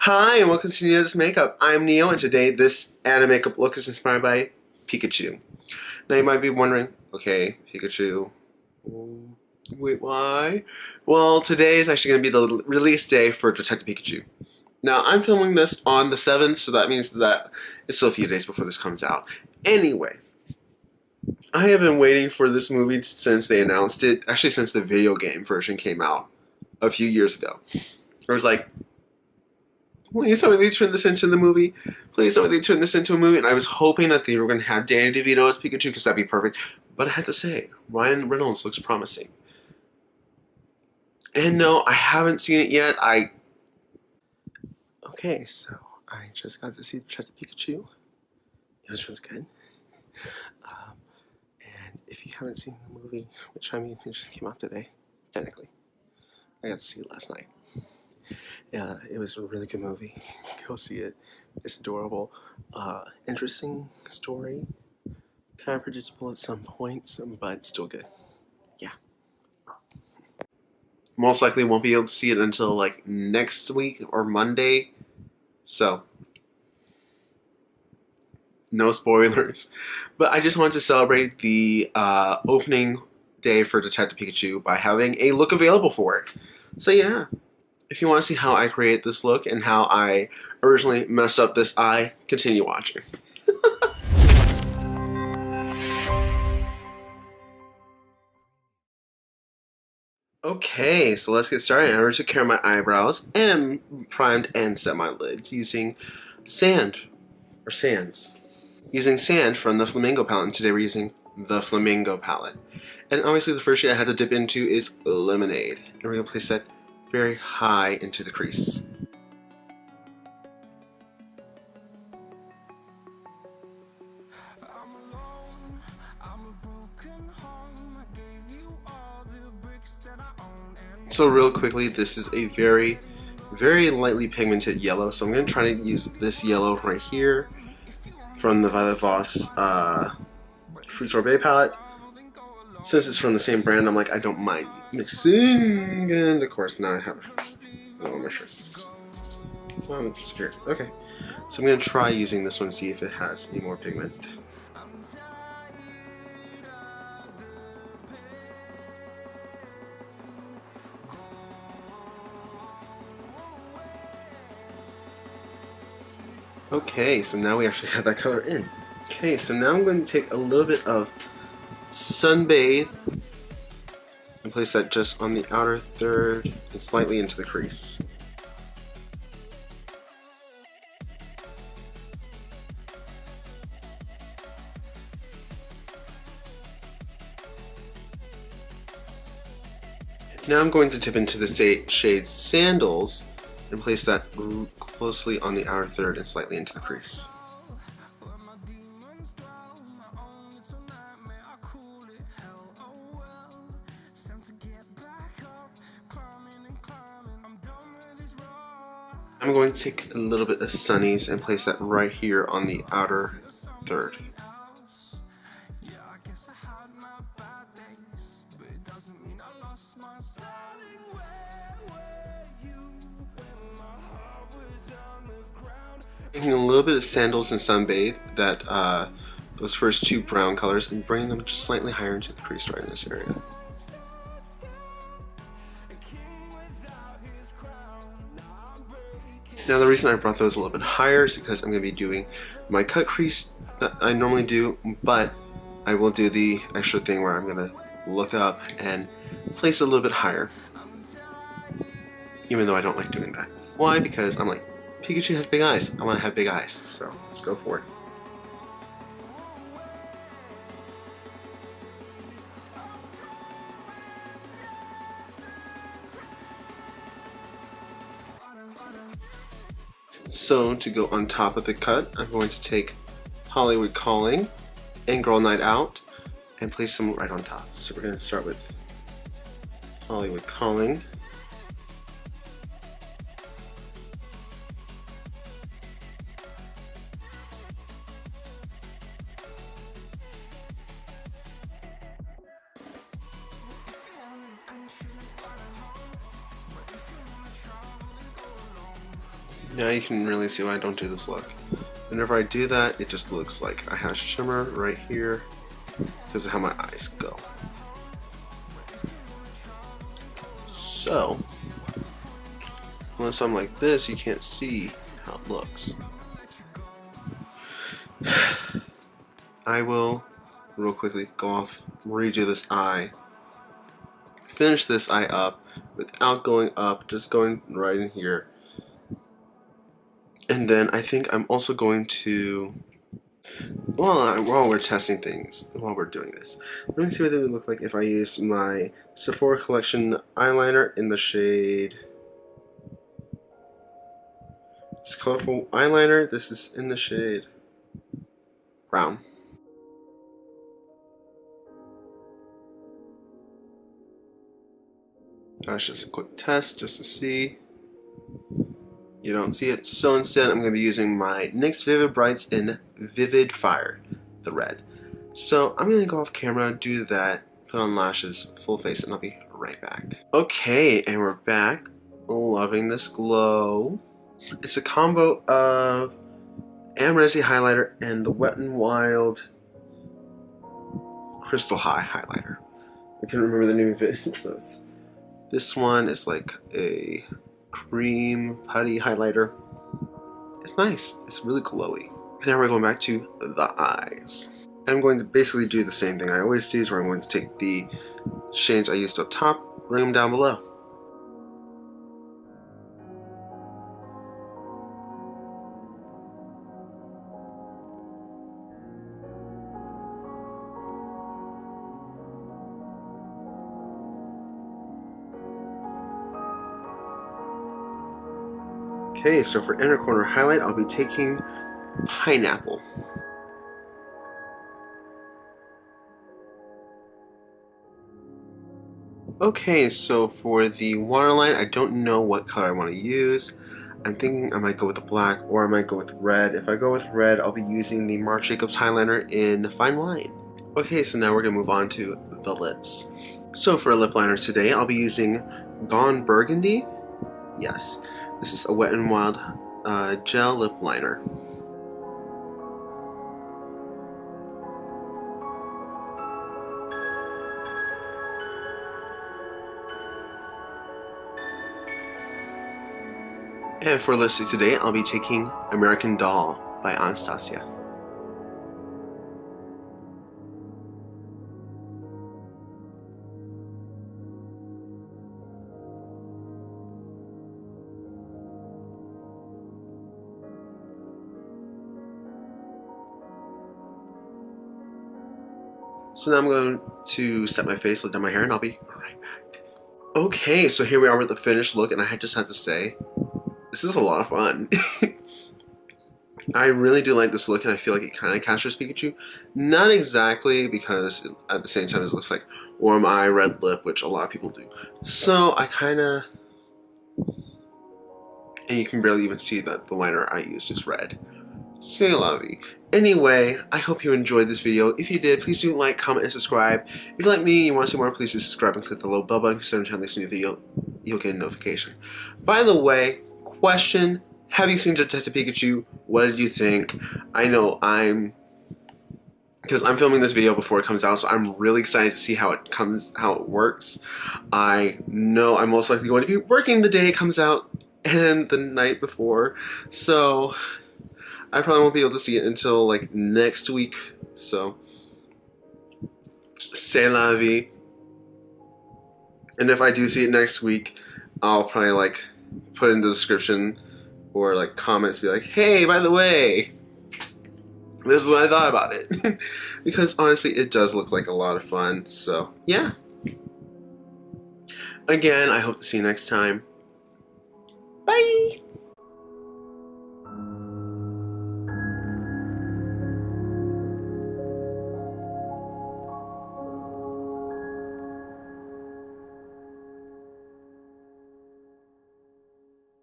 Hi, and welcome to Neo's Makeup. I'm Neo, and today this anime makeup look is inspired by Pikachu. Now you might be wondering, okay, Pikachu, wait, why? Well, today is actually going to be the release day for Detective Pikachu. Now, I'm filming this on the 7th, so that means that it's still a few days before this comes out. Anyway, I have been waiting for this movie since they announced it, actually since the video game version came out a few years ago. I was like, please tell me they turn this into the movie. Please tell me they turn this into a movie. And I was hoping that they were going to have Danny DeVito as Pikachu because that'd be perfect. But I had to say, Ryan Reynolds looks promising. And no, I haven't seen it yet. Okay, so I just got to see Detective Pikachu. It was really good. And if you haven't seen the movie, which I mean, it just came out today, technically. I got to see it last night. Yeah, it was a really good movie. Go see it. It's adorable. Interesting story. Kind of predictable at some points, but still good. Yeah. Most likely won't be able to see it until like next week or Monday. So, no spoilers. But I just wanted to celebrate the opening day for Detective Pikachu by having a look available for it. So yeah. If you want to see how I create this look and how I originally messed up this eye, continue watching. Okay, so let's get started. I already took care of my eyebrows and primed and set my lids using sands. Using sand from the Flamingo palette, and today we're using the Flamingo palette. And obviously the first shade I had to dip into is Lemonade. And we're going to place that very high into the crease. So real quickly, this is a very, very lightly pigmented yellow. So I'm going to try to use this yellow right here from the Violet Voss Fruit Sorbet palette. Since it's from the same brand, I'm like, I don't mind mixing. And of course, now I have no on my shirt. Oh, it disappeared. Okay. So I'm going to try using this one to see if it has any more pigment. Okay, so now we actually have that color in. Okay, so now I'm going to take a little bit of Sunbathe and place that just on the outer third and slightly into the crease. Now I'm going to dip into the shade Sandals and place that closely on the outer third and slightly into the crease. I'm going to take a little bit of Sunnies and place that right here on the outer third. Taking a little bit of Sandals and Sunbathe, those first two brown colors, and bringing them just slightly higher into the crease right in this area. Now the reason I brought those a little bit higher is because I'm going to be doing my cut crease that I normally do, but I will do the extra thing where I'm going to look up and place it a little bit higher, even though I don't like doing that. Why? Because I'm like, Pikachu has big eyes. I want to have big eyes, so let's go for it. So to go on top of the cut, I'm going to take Hollywood Calling and Girl Night Out and place them right on top. So we're going to start with Hollywood Calling. Now you can really see why I don't do this look. Whenever I do that, it just looks like I have shimmer right here because of how my eyes go. So, unless I'm like this, you can't see how it looks. I will, real quickly, go off, redo this eye. Finish this eye up without going up, just going right in here. And then I think I'm also going to, while we're testing things, while we're doing this, let me see what it would look like if I used my Sephora Collection eyeliner in the shade, it's colorful eyeliner, this is in the shade brown. That's just a quick test just to see. You don't see it. So instead I'm going to be using my NYX Vivid Brights in Vivid Fire, the red. So I'm going to go off camera, do that, put on lashes, full face, and I'll be right back. Okay, and we're back. Loving this glow. It's a combo of Amrezi highlighter and the Wet n Wild Crystal High highlighter. I can't remember the name of it. So this one is like a cream putty highlighter. It's nice. It's really glowy. Now we're going back to the eyes. I'm going to basically do the same thing I always do, where I'm going to take the shades I used up top, bring them down below. Okay, so for inner corner highlight, I'll be taking Pineapple. Okay, so for the waterline, I don't know what color I want to use. I'm thinking I might go with the black or I might go with red. If I go with red, I'll be using the Marc Jacobs highliner in Fine Wine. Okay, so now we're going to move on to the lips. So for a lip liner today, I'll be using Gone Burgundy. Yes, this is a Wet n Wild gel lip liner. And for lipstick today, I'll be taking American Doll by Anastasia. So now I'm going to set my face, let down my hair, and I'll be right back. Okay, so here we are with the finished look, and I just have to say, this is a lot of fun. I really do like this look, and I feel like it kind of captures Pikachu. Not exactly, because at the same time it looks like warm eye, red lip, which a lot of people do. So I kind of, and you can barely even see that the liner I used is red. C'est la vie. Anyway, I hope you enjoyed this video. If you did, please do like, comment, and subscribe. If you like me and you want to see more, please do subscribe and click the little bell button because every time there's a new video, you'll get a notification. By the way, question, have you seen Detective Pikachu? What did you think? I know because I'm filming this video before it comes out, so I'm really excited to see how it works. I know I'm most likely going to be working the day it comes out and the night before, so I probably won't be able to see it until like next week. So, c'est la vie. And if I do see it next week, I'll probably like put in the description or like comments, be like, hey, by the way, this is what I thought about it. Because honestly, it does look like a lot of fun. So, yeah. Again, I hope to see you next time. Bye!